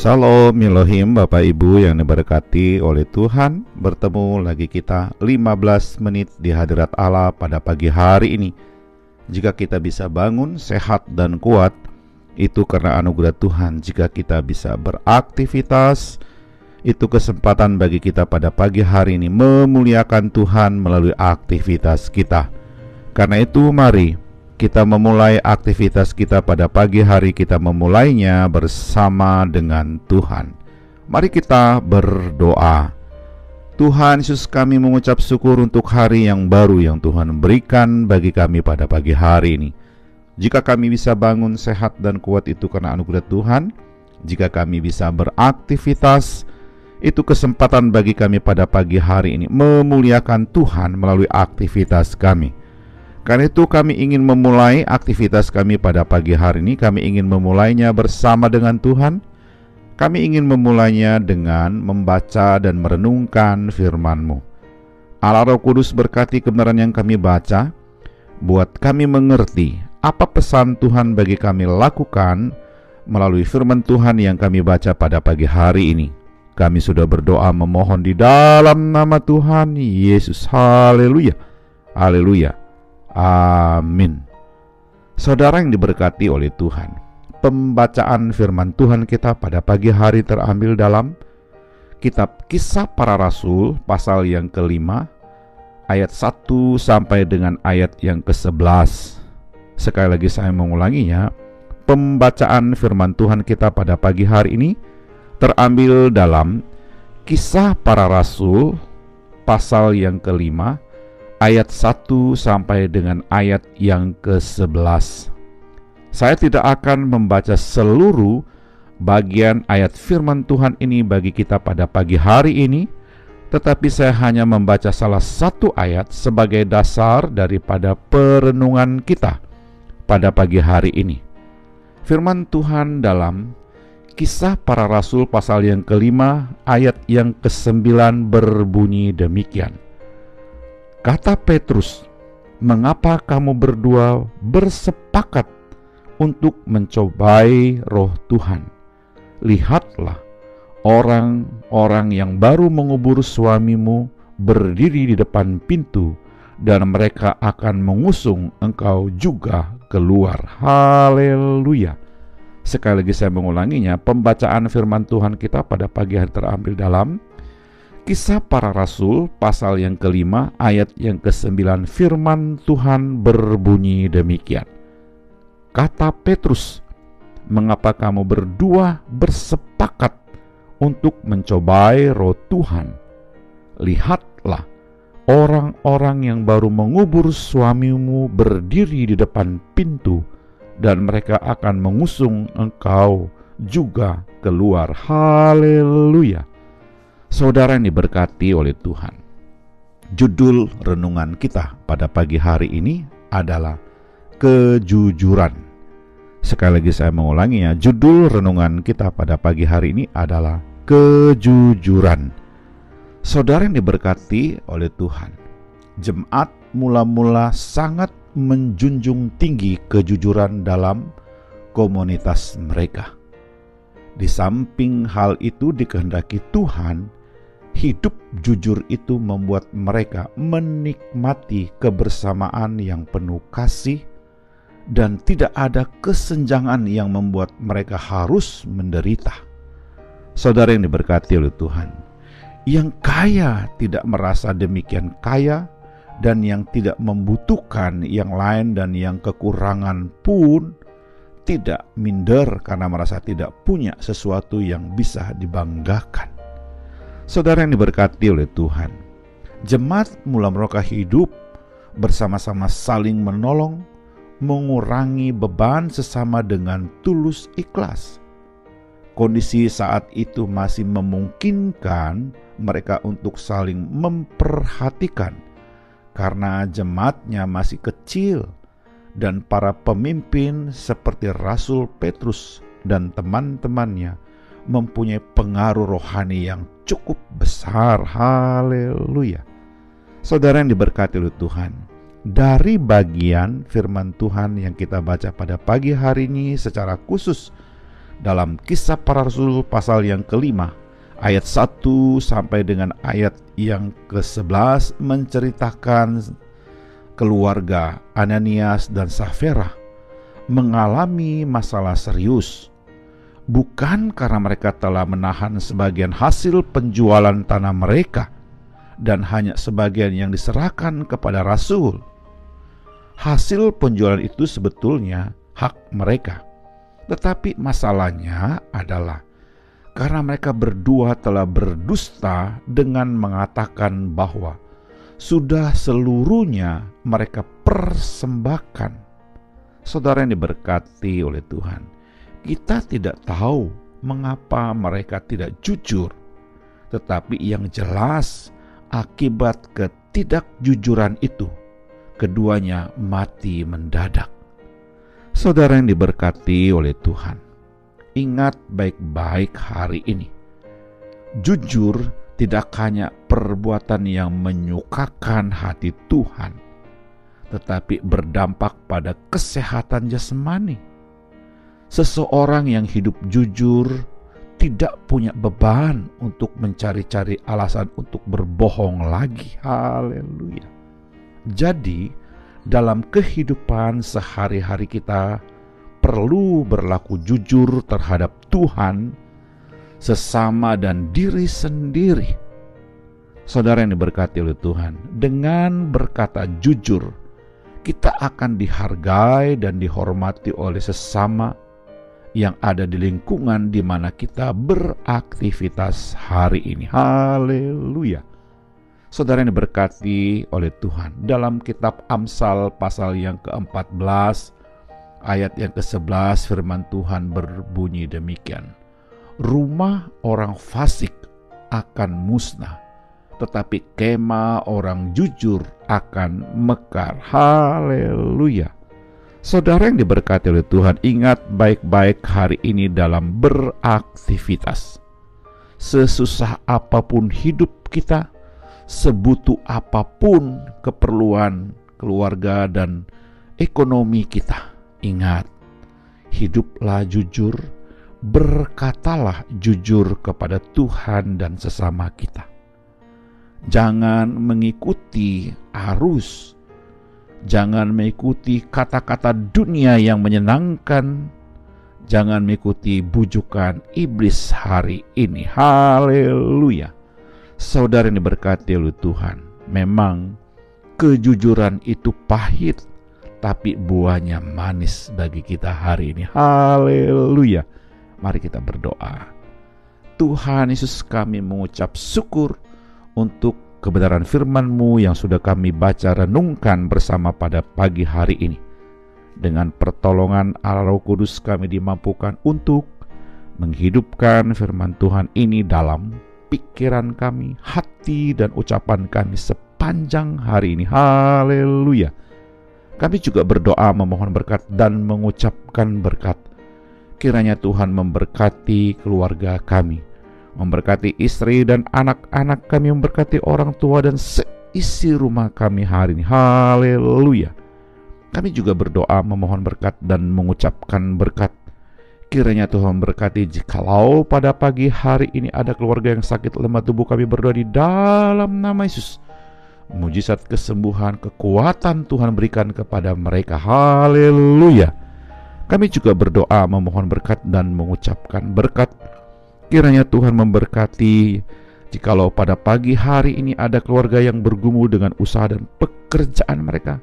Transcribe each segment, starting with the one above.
Shalom Elohim, Bapak Ibu yang diberkati oleh Tuhan. Bertemu lagi kita 15 menit di hadirat Allah pada pagi hari ini. Jika kita bisa bangun sehat dan kuat, itu karena anugerah Tuhan. Jika kita bisa beraktivitas, itu kesempatan bagi kita pada pagi hari ini memuliakan Tuhan melalui aktivitas kita. Karena itu mari kita memulai aktivitas kita pada pagi hari, kita memulainya bersama dengan Tuhan. Mari kita berdoa. Tuhan Yesus, kami mengucap syukur untuk hari yang baru yang Tuhan berikan bagi kami pada pagi hari ini. Jika kami bisa bangun sehat dan kuat, itu karena anugerah Tuhan. Jika kami bisa beraktivitas, itu kesempatan bagi kami pada pagi hari ini memuliakan Tuhan melalui aktivitas kami. Karena itu kami ingin memulai aktivitas kami pada pagi hari ini. Kami ingin memulainya bersama dengan Tuhan. Kami ingin memulainya dengan membaca dan merenungkan firman-Mu. Allah Roh Kudus, berkati kebenaran yang kami baca, buat kami mengerti apa pesan Tuhan bagi kami lakukan melalui firman Tuhan yang kami baca pada pagi hari ini. Kami sudah berdoa memohon di dalam nama Tuhan Yesus. Haleluya, haleluya. Amin. Saudara yang diberkati oleh Tuhan, pembacaan firman Tuhan kita pada pagi hari terambil dalam kitab Kisah Para Rasul pasal yang ke-5 ayat 1 sampai dengan ayat yang ke-11. Sekali lagi saya mengulanginya. Pembacaan firman Tuhan kita pada pagi hari ini terambil dalam Kisah Para Rasul pasal yang ke-5 ayat 1 sampai dengan ayat yang ke-11. Saya tidak akan membaca seluruh bagian ayat firman Tuhan ini bagi kita pada pagi hari ini, tetapi saya hanya membaca salah satu ayat sebagai dasar daripada perenungan kita pada pagi hari ini. Firman Tuhan dalam Kisah Para Rasul pasal yang ke-5 ayat yang ke-9 berbunyi demikian. Kata Petrus, "Mengapa kamu berdua bersepakat untuk mencobai roh Tuhan? Lihatlah, orang-orang yang baru mengubur suamimu berdiri di depan pintu, dan mereka akan mengusung engkau juga keluar." Haleluya. Sekali lagi saya mengulanginya. Pembacaan firman Tuhan kita pada pagi hari terambil dalam Kisah Para Rasul pasal yang ke-5 ayat yang ke-9. Firman Tuhan berbunyi demikian. Kata Petrus, "Mengapa kamu berdua bersepakat untuk mencobai roh Tuhan? Lihatlah, orang-orang yang baru mengubur suamimu berdiri di depan pintu, dan mereka akan mengusung engkau juga keluar." Haleluya. Saudara yang diberkati oleh Tuhan, judul renungan kita pada pagi hari ini adalah kejujuran. Sekali lagi saya mengulanginya, judul renungan kita pada pagi hari ini adalah kejujuran. Saudara yang diberkati oleh Tuhan, jemaat mula-mula sangat menjunjung tinggi kejujuran dalam komunitas mereka. Di samping hal itu dikehendaki Tuhan, hidup jujur itu membuat mereka menikmati kebersamaan yang penuh kasih, dan tidak ada kesenjangan yang membuat mereka harus menderita. Saudara yang diberkati oleh Tuhan, yang kaya tidak merasa demikian kaya, dan yang tidak membutuhkan yang lain dan yang kekurangan pun tidak minder karena merasa tidak punya sesuatu yang bisa dibanggakan. Saudara yang diberkati oleh Tuhan, jemaat mula-mula hidup bersama-sama saling menolong, mengurangi beban sesama dengan tulus ikhlas. Kondisi saat itu masih memungkinkan mereka untuk saling memperhatikan karena jemaatnya masih kecil, dan para pemimpin seperti Rasul Petrus dan teman-temannya mempunyai pengaruh rohani yang cukup besar. Haleluya. Saudara yang diberkati oleh Tuhan, dari bagian firman Tuhan yang kita baca pada pagi hari ini secara khusus dalam Kisah Para Rasul pasal yang kelima, ayat 1 sampai dengan ayat yang ke-11 menceritakan keluarga Ananias dan Safira mengalami masalah serius. Bukan karena mereka telah menahan sebagian hasil penjualan tanah mereka dan hanya sebagian yang diserahkan kepada rasul. Hasil penjualan itu sebetulnya hak mereka. Tetapi masalahnya adalah karena mereka berdua telah berdusta dengan mengatakan bahwa sudah seluruhnya mereka persembahkan. Saudara yang diberkati oleh Tuhan, kita tidak tahu mengapa mereka tidak jujur, tetapi yang jelas akibat ketidakjujuran itu, keduanya mati mendadak. Saudara yang diberkati oleh Tuhan, ingat baik-baik hari ini. Jujur tidak hanya perbuatan yang menyukakan hati Tuhan, tetapi berdampak pada kesehatan jasmani. Seseorang yang hidup jujur tidak punya beban untuk mencari-cari alasan untuk berbohong lagi. Haleluya. Jadi, dalam kehidupan sehari-hari kita perlu berlaku jujur terhadap Tuhan, sesama, dan diri sendiri. Saudara yang diberkati oleh Tuhan, dengan berkata jujur, kita akan dihargai dan dihormati oleh sesama yang ada di lingkungan di mana kita beraktivitas hari ini. Haleluya. Saudara yang diberkati oleh Tuhan, dalam kitab Amsal pasal yang ke-14 ayat yang ke-11 firman Tuhan berbunyi demikian. Rumah orang fasik akan musnah, tetapi kemah orang jujur akan mekar. Haleluya. Saudara yang diberkati oleh Tuhan, ingat baik-baik hari ini dalam beraktivitas. Sesusah apapun hidup kita, sebutuh apapun keperluan keluarga dan ekonomi kita, ingat, hiduplah jujur, berkatalah jujur kepada Tuhan dan sesama kita. Jangan mengikuti arus, jangan mengikuti kata-kata dunia yang menyenangkan, jangan mengikuti bujukan iblis hari ini. Haleluya. Saudara yang diberkati oleh Tuhan, memang kejujuran itu pahit, tapi buahnya manis bagi kita hari ini. Haleluya. Mari kita berdoa. Tuhan Yesus, kami mengucap syukur untuk kebenaran firman-Mu yang sudah kami baca renungkan bersama pada pagi hari ini. Dengan pertolongan Allah Roh Kudus kami dimampukan untuk menghidupkan firman Tuhan ini dalam pikiran kami, hati, dan ucapan kami sepanjang hari ini. Haleluya. Kami juga berdoa memohon berkat dan mengucapkan berkat. Kiranya Tuhan memberkati keluarga kami, memberkati istri dan anak-anak kami, memberkati orang tua dan seisi rumah kami hari ini. Haleluya. Kami juga berdoa memohon berkat dan mengucapkan berkat. Kiranya Tuhan memberkati jikalau pada pagi hari ini ada keluarga yang sakit lemah tubuh, kami berdoa di dalam nama Yesus. Mujizat kesembuhan, kekuatan Tuhan berikan kepada mereka. Haleluya. Kami juga berdoa memohon berkat dan mengucapkan berkat. Kiranya Tuhan memberkati jikalau pada pagi hari ini ada keluarga yang bergumul dengan usaha dan pekerjaan mereka,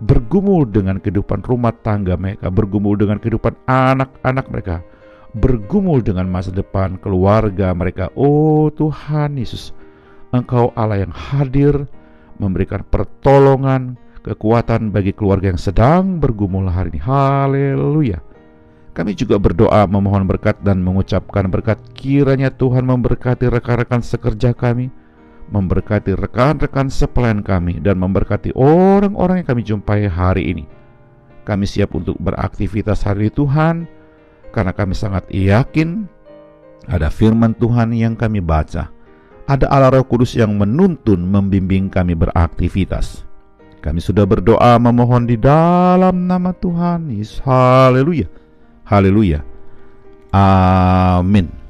bergumul dengan kehidupan rumah tangga mereka, bergumul dengan kehidupan anak-anak mereka, bergumul dengan masa depan keluarga mereka. Oh Tuhan Yesus, Engkau Allah yang hadir, memberikan pertolongan, kekuatan bagi keluarga yang sedang bergumul hari ini. Haleluya. Kami juga berdoa memohon berkat dan mengucapkan berkat. Kiranya Tuhan memberkati rekan-rekan sekerja kami, memberkati rekan-rekan sepelayan kami, dan memberkati orang-orang yang kami jumpai hari ini. Kami siap untuk beraktivitas hari ini Tuhan, karena kami sangat yakin ada firman Tuhan yang kami baca. Ada Allah Roh Kudus yang menuntun, membimbing kami beraktivitas. Kami sudah berdoa memohon di dalam nama Tuhan Yesus. Haleluya. Haleluya. Amin.